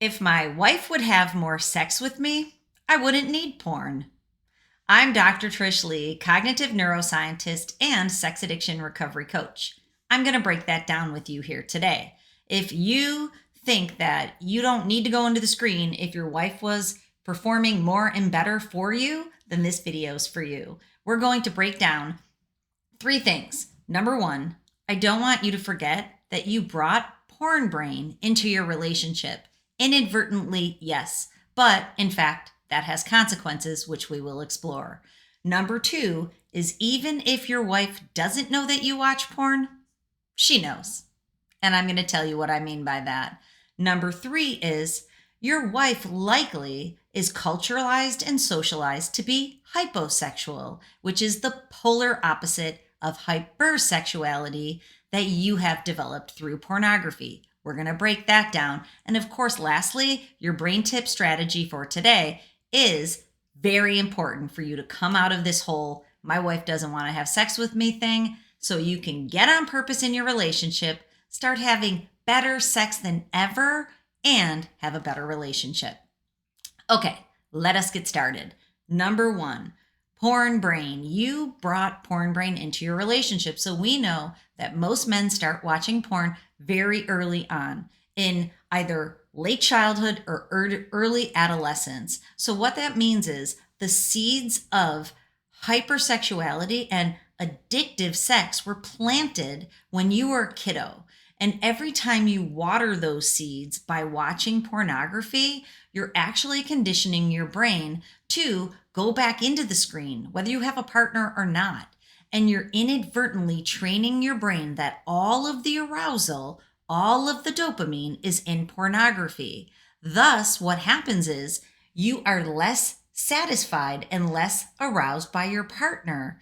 If my wife would have more sex with me, I wouldn't need porn. I'm Dr. Trish Leigh, cognitive neuroscientist and sex addiction recovery coach. I'm going to break that down with you here today. If you think that you don't need to go into the screen if your wife was performing more and better for you, then this video is for you. We're going to break down 3 things. Number 1, I don't want you to forget that you brought porn brain into your relationship. Inadvertently, yes, but in fact, that has consequences, which we will explore. Number 2 is even if your wife doesn't know that you watch porn, she knows. And I'm going to tell you what I mean by that. Number 3 is your wife likely is culturalized and socialized to be hyposexual, which is the polar opposite of hypersexuality that you have developed through pornography. We're going to break that down. And of course, lastly, your brain tip strategy for today is very important for you to come out of this whole my wife doesn't want to have sex with me thing so you can get on purpose in your relationship, start having better sex than ever, and have a better relationship. Okay, let us get started. Number 1, porn brain. You brought porn brain into your relationship. So we know that most men start watching porn very early on in either late childhood or early adolescence. So what that means is the seeds of hypersexuality and addictive sex were planted when you were a kiddo. And every time you water those seeds by watching pornography, you're actually conditioning your brain to go back into the screen, whether you have a partner or not. And you're inadvertently training your brain that all of the arousal, all of the dopamine is in pornography. Thus, what happens is you are less satisfied and less aroused by your partner.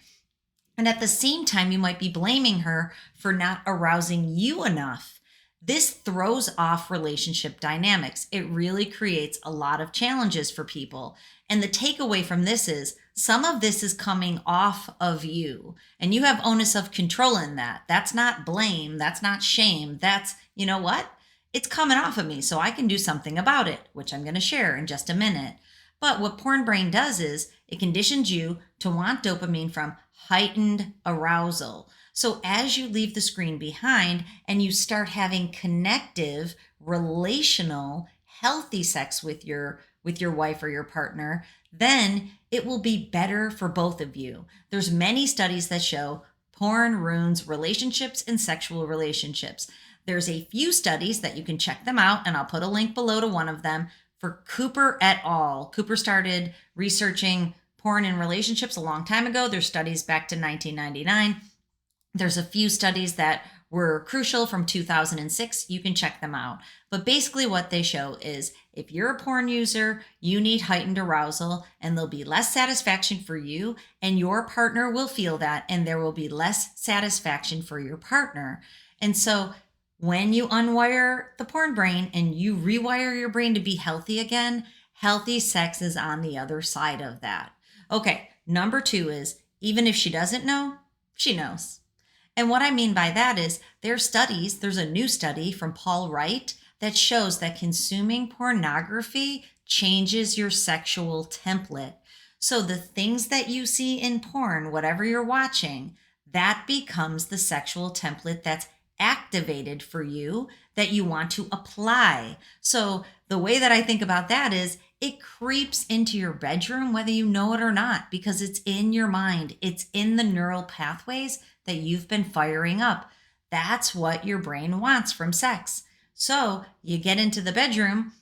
And at the same time, you might be blaming her for not arousing you enough. This throws off relationship dynamics. It really creates a lot of challenges for people. And the takeaway from this is some of this is coming off of you, and you have onus of control in that. That's not blame. That's not shame. That's, you know what? It's coming off of me, so I can do something about it, which I'm going to share in just a minute. But what porn brain does is it conditions you to want dopamine from heightened arousal. So as you leave the screen behind and you start having connective, relational, healthy sex with your wife or your partner, then it will be better for both of you. There's many studies that show porn ruins relationships and sexual relationships. There's a few studies that you can check them out, and I'll put a link below to one of them for Cooper et al. Cooper started researching porn in relationships a long time ago. There's studies back to 1999. There's a few studies that were crucial from 2006. You can check them out. But basically what they show is if you're a porn user, you need heightened arousal, and there'll be less satisfaction for you, and your partner will feel that, and there will be less satisfaction for your partner. And so when you unwire the porn brain and you rewire your brain to be healthy again, healthy sex is on the other side of that. Okay, number 2 is even if she doesn't know, she knows. And what I mean by that is there's a new study from Paul Wright that shows that consuming pornography changes your sexual template. So the things that you see in porn, whatever you're watching, that becomes the sexual template that's activated for you that you want to apply. So the way that I think about that is it creeps into your bedroom, whether you know it or not, because it's in your mind. It's in the neural pathways that you've been firing up. That's what your brain wants from sex. So you get into the bedroom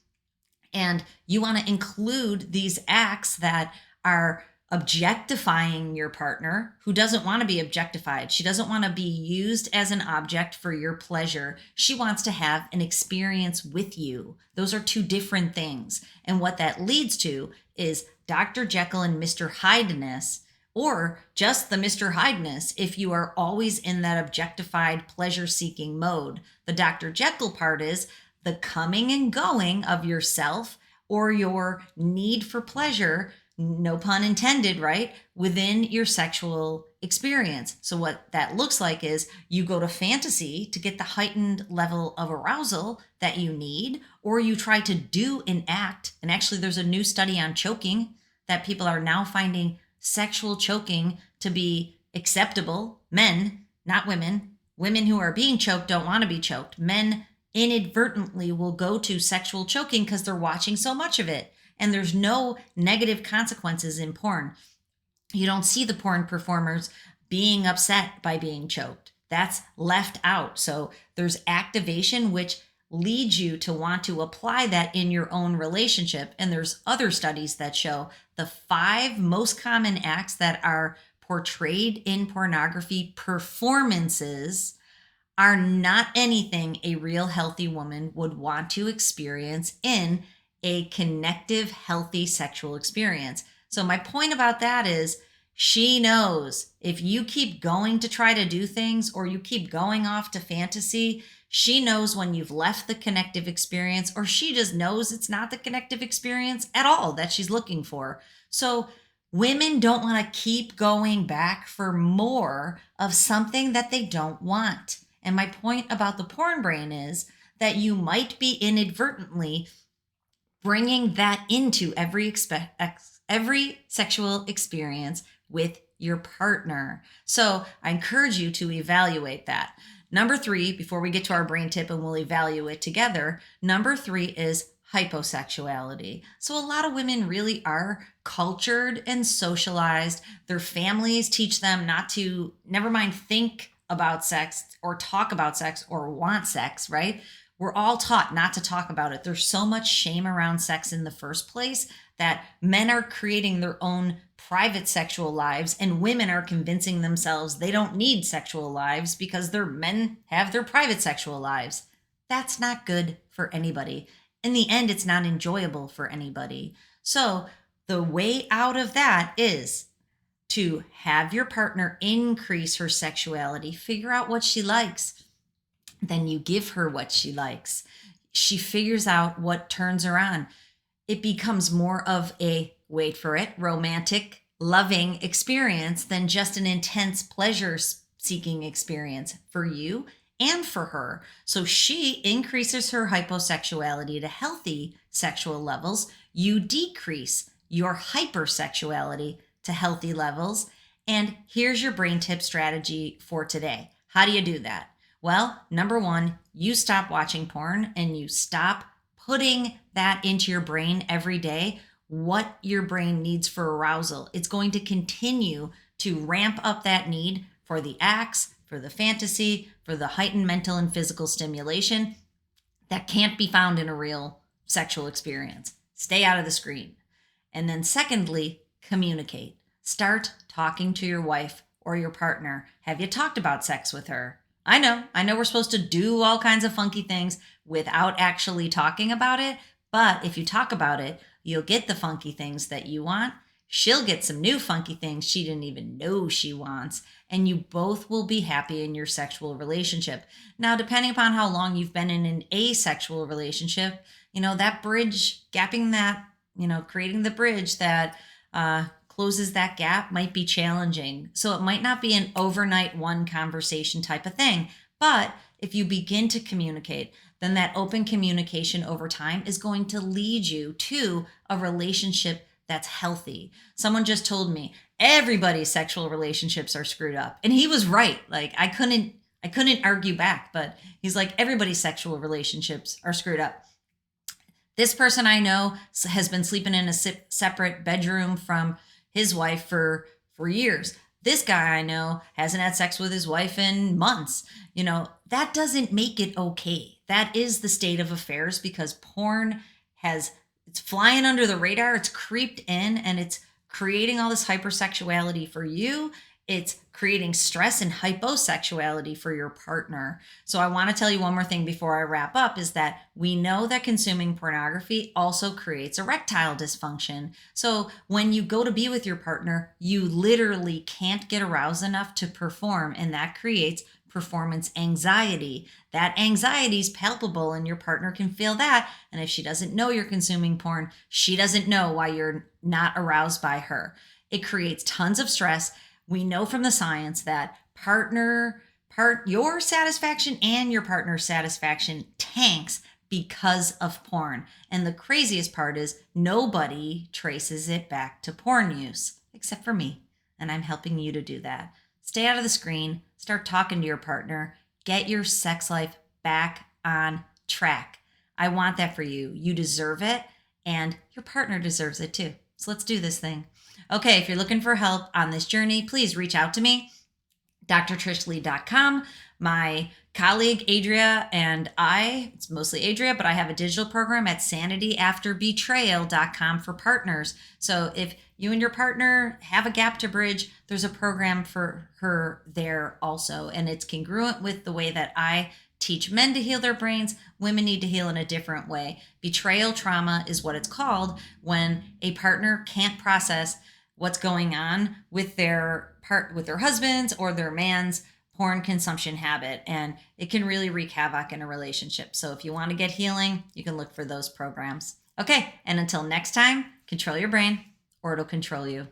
and you want to include these acts that are objectifying your partner who doesn't want to be objectified. She doesn't want to be used as an object for your pleasure. She wants to have an experience with you. Those are 2 different things. And what that leads to is Dr. Jekyll and Mr. Hyde-ness, or just the Mr. Hyde-ness if you are always in that objectified pleasure-seeking mode. The Dr. Jekyll part is the coming and going of yourself or your need for pleasure no pun intended, right? Within your sexual experience. So what that looks like is you go to fantasy to get the heightened level of arousal that you need, or you try to do an act. And actually, there's a new study on choking that people are now finding sexual choking to be acceptable. Men, not women. Women who are being choked don't want to be choked. Men inadvertently will go to sexual choking because they're watching so much of it. And there's no negative consequences in porn. You don't see the porn performers being upset by being choked. That's left out. So there's activation, which leads you to want to apply that in your own relationship. And there's other studies that show the 5 most common acts that are portrayed in pornography performances are not anything a real healthy woman would want to experience in a connective, healthy sexual experience. So my point about that is she knows if you keep going to try to do things or you keep going off to fantasy, she knows when you've left the connective experience, or she just knows it's not the connective experience at all that she's looking for. So women don't want to keep going back for more of something that they don't want. And my point about the porn brain is that you might be inadvertently bringing that into every sexual experience with your partner. So I encourage you to evaluate that. Number 3, before we get to our brain tip and we'll evaluate together, number 3 is hyposexuality. So a lot of women really are cultured and socialized. Their families teach them not to, never mind think about sex or talk about sex or want sex, right? We're all taught not to talk about it. There's so much shame around sex in the first place that men are creating their own private sexual lives and women are convincing themselves they don't need sexual lives because their men have their private sexual lives. That's not good for anybody. In the end, it's not enjoyable for anybody. So the way out of that is to have your partner increase her sexuality, figure out what she likes. Then you give her what she likes. She figures out what turns her on. It becomes more of a, wait for it, romantic, loving experience than just an intense pleasure-seeking experience for you and for her. So she increases her hyposexuality to healthy sexual levels. You decrease your hypersexuality to healthy levels. And here's your brain tip strategy for today. How do you do that? Well, number 1, you stop watching porn and you stop putting that into your brain every day, what your brain needs for arousal. It's going to continue to ramp up that need for the acts, for the fantasy, for the heightened mental and physical stimulation that can't be found in a real sexual experience. Stay out of the screen. And then secondly, communicate. Start talking to your wife or your partner. Have you talked about sex with her? I know we're supposed to do all kinds of funky things without actually talking about it. But if you talk about it, you'll get the funky things that you want. She'll get some new funky things she didn't even know she wants. And you both will be happy in your sexual relationship. Now, depending upon how long you've been in an asexual relationship, that bridge, gapping that, creating the bridge that closes that gap might be challenging. So it might not be an overnight one conversation type of thing. But if you begin to communicate, then that open communication over time is going to lead you to a relationship that's healthy. Someone just told me everybody's sexual relationships are screwed up. And he was right. Like I couldn't argue back, but he's like, everybody's sexual relationships are screwed up. This person I know has been sleeping in a separate bedroom from his wife for years. This guy I know hasn't had sex with his wife in months. That doesn't make it okay. That is the state of affairs because porn it's flying under the radar. It's creeped in and it's creating all this hypersexuality for you. It's creating stress and hyposexuality for your partner. So I want to tell you one more thing before I wrap up is that we know that consuming pornography also creates erectile dysfunction. So when you go to be with your partner, you literally can't get aroused enough to perform, and that creates performance anxiety. That anxiety is palpable and your partner can feel that. And if she doesn't know you're consuming porn, she doesn't know why you're not aroused by her. It creates tons of stress. We know from the science that your satisfaction and your partner's satisfaction tanks because of porn. And the craziest part is nobody traces it back to porn use, except for me. And I'm helping you to do that. Stay out of the screen, start talking to your partner, get your sex life back on track. I want that for you. You deserve it, and your partner deserves it too. So let's do this thing. Okay, if you're looking for help on this journey, please reach out to me, drtrishleigh.com. My colleague Adria and it's mostly Adria, but I have a digital program at sanityafterbetrayal.com for partners. So if you and your partner have a gap to bridge, there's a program for her there also. And it's congruent with the way that I teach men to heal their brains. Women need to heal in a different way. Betrayal trauma is what it's called when a partner can't process what's going on with their husbands or their man's porn consumption habit, and it can really wreak havoc in a relationship. So if you want to get healing, you can look for those programs. Okay, and until next time, control your brain or it'll control you.